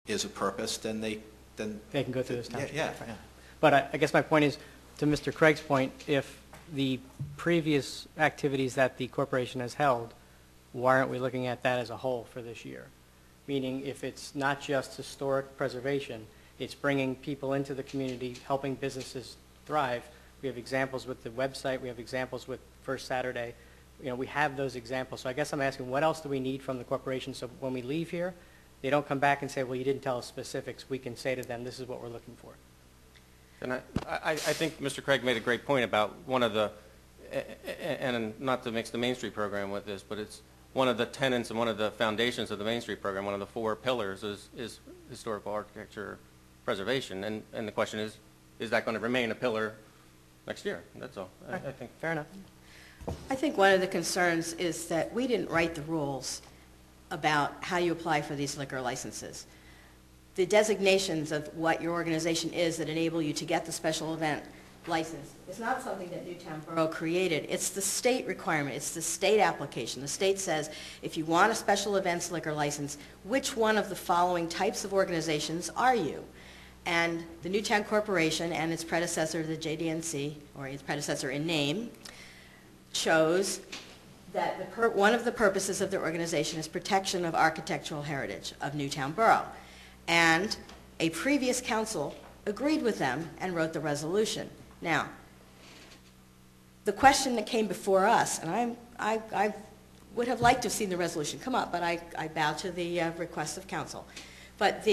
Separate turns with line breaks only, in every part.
is a purpose, then they
can go through this township.
Yeah.
But I guess my point is, to Mr. Craig's point, if the previous activities that the corporation has held, why aren't we looking at that as a whole for this year? Meaning, if it's not just historic preservation, it's bringing people into the community, helping businesses thrive. We have examples with the website. We have examples with First Saturday. You know, we have those examples. So I guess I'm asking, what else do we need from the corporation so when we leave here, they don't come back and say, well, you didn't tell us specifics. We can say to them, this is what we're looking for.
And I think Mr. Craig made a great point about one of the, and not to mix the Main Street program with this, but it's one of the tenets and one of the foundations of the Main Street program, one of the 4 pillars is historical architecture preservation. And the question is that going to remain a pillar next year? That's all. I think.
Fair enough.
I think one of the concerns is that we didn't write the rules about how you apply for these liquor licenses. The designations of what your organization is that enable you to get the special event license is not something that Newtown Borough created. It's the state requirement. It's the state application. The state says, if you want a special events liquor license, which one of the following types of organizations are you? And the Newtown Corporation and its predecessor, the JDNC, or its predecessor in name, chose that one of the purposes of their organization is protection of architectural heritage of Newtown Borough. And a previous council agreed with them and wrote the resolution. Now, the question that came before us, and I would have liked to have seen the resolution come up, but I bow to the request of council. But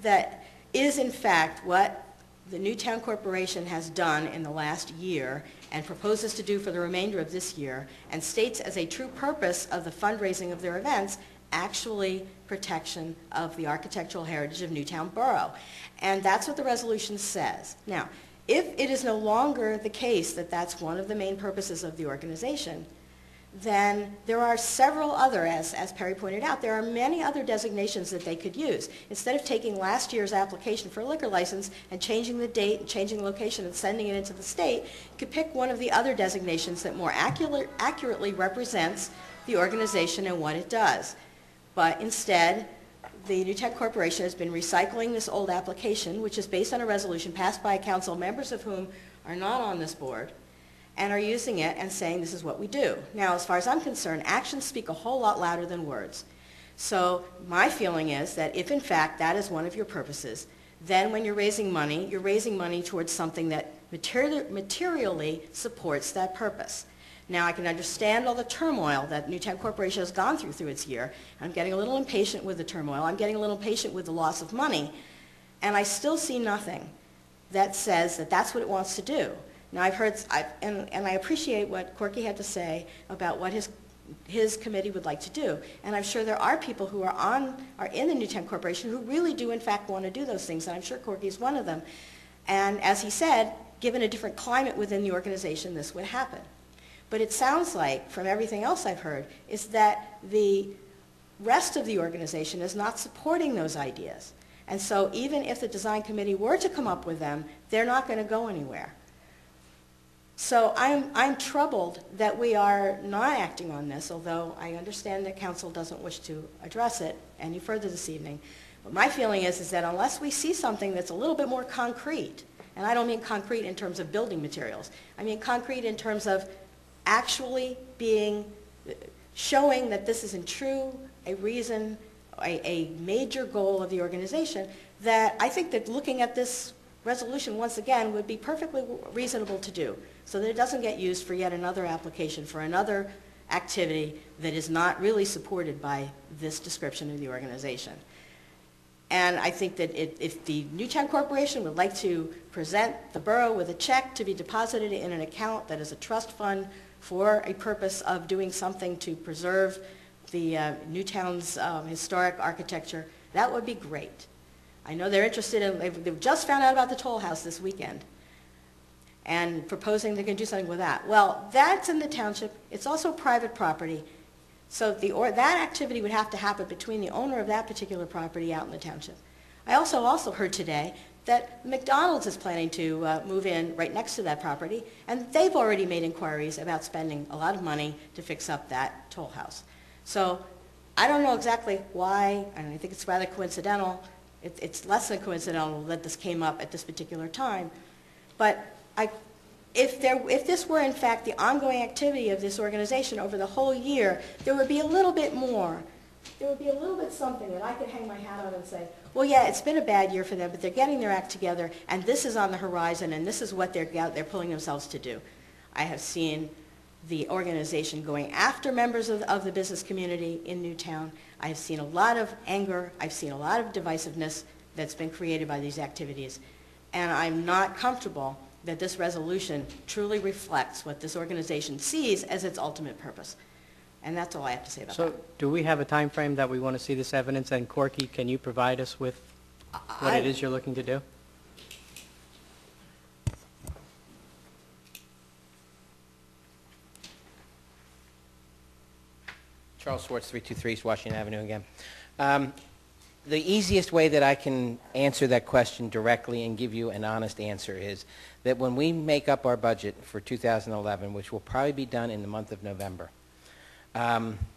that is in fact what the Newtown Corporation has done in the last year and proposes to do for the remainder of this year, and states as a true purpose of the fundraising of their events actually protection of the architectural heritage of Newtown Borough. And that's what the resolution says. Now, if it is no longer the case that that's one of the main purposes of the organization, then there are several other, as Perry pointed out, there are many other designations that they could use. Instead of taking last year's application for a liquor license and changing the date and changing the location and sending it into the state, you could pick one of the other designations that more accurately represents the organization and what it does. But instead, the Newtown Corporation has been recycling this old application, which is based on a resolution passed by a council, members of whom are not on this board, and are using it and saying this is what we do. Now, as far as I'm concerned, actions speak a whole lot louder than words. So my feeling is that if in fact that is one of your purposes, then when you're raising money towards something that materially supports that purpose. Now, I can understand all the turmoil that Newtown Corporation has gone through its year. I'm getting a little impatient with the turmoil. I'm getting a little impatient with the loss of money. And I still see nothing that says that that's what it wants to do. Now, and I appreciate what Corky had to say about what his committee would like to do. And I'm sure there are people who are in the Newtown Corporation who really do, in fact, want to do those things. And I'm sure Corky is one of them. And as he said, given a different climate within the organization, this would happen. But it sounds like, from everything else I've heard, is that the rest of the organization is not supporting those ideas. And so even if the design committee were to come up with them, they're not going to go anywhere. So I'm troubled that we are not acting on this, although I understand that council doesn't wish to address it any further this evening. But my feeling is that unless we see something that's a little bit more concrete, and I don't mean concrete in terms of building materials, I mean concrete in terms of actually showing that this is in true a reason, a major goal of the organization, that I think that looking at this resolution once again would be perfectly reasonable to do, so that it doesn't get used for yet another application for another activity that is not really supported by this description of the organization. And I think that if the Newtown Corporation would like to present the borough with a check to be deposited in an account that is a trust fund for a purpose of doing something to preserve the Newtown's historic architecture, that would be great. I know they're interested in, they've just found out about the toll house this weekend and proposing they can do something with that. Well, that's in the township. It's also private property. So that activity would have to happen between the owner of that particular property out in the township. I also heard today that McDonald's is planning to move in right next to that property, and they've already made inquiries about spending a lot of money to fix up that toll house. So I don't know exactly why, and I think it's rather coincidental, It's less than coincidental that this came up at this particular time. But if this were in fact the ongoing activity of this organization over the whole year, there would be a little bit more. There would be a little bit something that I could hang my hat on and say, well, yeah, it's been a bad year for them, but they're getting their act together, and this is on the horizon, and this is what they're pulling themselves to do. I have seen the organization going after members of the business community in Newtown. I have seen a lot of anger. I've seen a lot of divisiveness that's been created by these activities. And I'm not comfortable that this resolution truly reflects what this organization sees as its ultimate purpose. And that's all I have to say about that.
So do we have a time frame that we want to see this evidence? And Corky, can you provide us with what it is you're looking to do?
Charles Swartz, 323 East Washington Avenue again. The easiest way that I can answer that question directly and give you an honest answer is that when we make up our budget for 2011, which will probably be done in the month of November,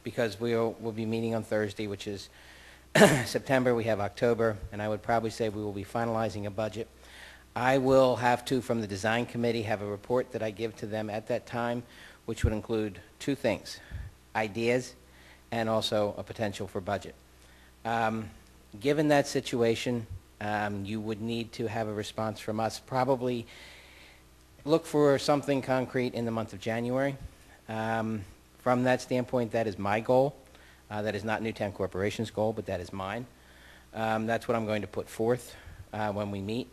because we'll be meeting on Thursday, which is September, we have October, and I would probably say we will be finalizing a budget. I will have to, from the design committee, have a report that I give to them at that time, which would include two things: ideas and also a potential for budget. Given that situation, you would need to have a response from us. Probably look for something concrete in the month of January. From that standpoint, that is my goal. That is not Newtown Corporation's goal, but that is mine. That's what I'm going to put forth when we meet.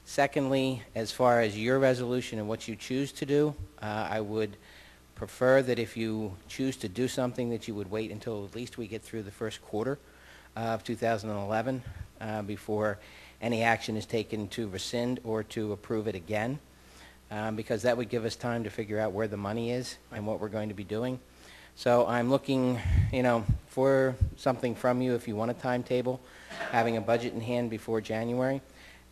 Secondly, as far as your resolution and what you choose to do, I would prefer that if you choose to do something that you would wait until at least we get through the first quarter of 2011 before any action is taken to rescind or to approve it again, because that would give us time to figure out where the money is and what we're going to be doing. So I'm looking, for something from you if you want a timetable, having a budget in hand before January,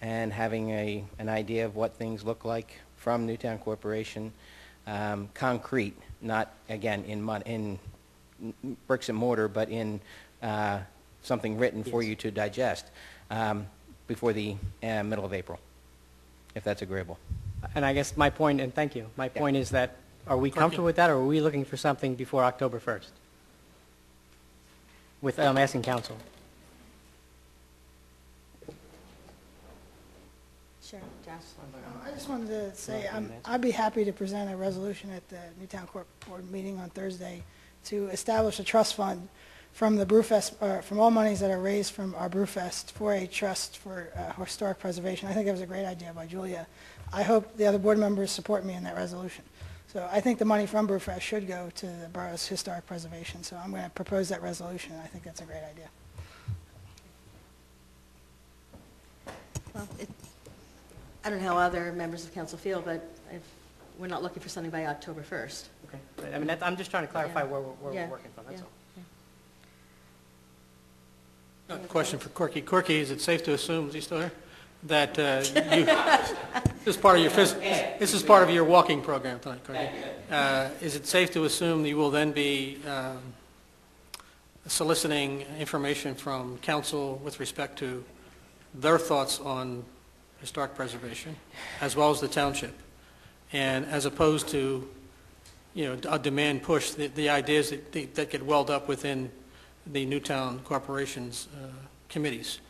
and having an idea of what things look like from Newtown Corporation, concrete, not again in bricks and mortar, but in something written for you to digest before the middle of April, if that's agreeable.
And I guess my point, and thank you, my point is that, are we comfortable with that, or are we looking for something before October 1st? I'm asking council.
Sure, Josh.
I just wanted to say I'd be happy to present a resolution at the Newtown Corp Board meeting on Thursday to establish a trust fund from the Brewfest, from all monies that are raised from our Brewfest for a trust for historic preservation. I think that was a great idea by Julia. I hope the other board members support me in that resolution. So I think the money from Brewfest should go to the borough's historic preservation. So I'm going to propose that resolution. I think that's a great idea.
Well, I don't know how other members of council feel, but we're not looking for something by October 1st.
Okay. I mean, I'm just trying to clarify
Yeah.
where we're
Yeah.
working from, that's
Yeah.
all.
Question for Corky. Corky, is it safe to assume, is he still here, that this is part of your this is part of your walking program tonight, Corky? Is it safe to assume that you will then be soliciting information from council with respect to their thoughts on historic preservation, as well as the township, and as opposed to, a demand push, the ideas that get welled up within the Newtown Corporation's committees?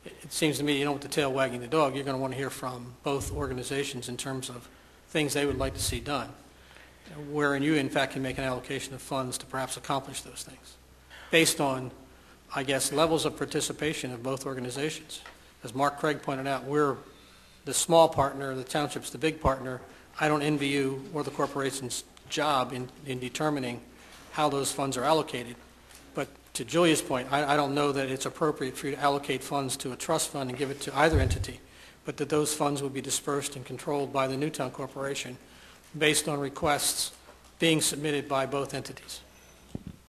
It seems to me you don't want the tail wagging the dog. You're going to want to hear from both organizations in terms of things they would like to see done, wherein you, in fact, can make an allocation of funds to perhaps accomplish those things, based on, I guess, levels of participation of both organizations. As Mark Craig pointed out, we're the small partner, the township's the big partner. I don't envy you or the corporation's job in determining how those funds are allocated. But to Julia's point, I don't know that it's appropriate for you to allocate funds to a trust fund and give it to either entity, but that those funds would be dispersed and controlled by the Newtown Corporation based on requests being submitted by both entities.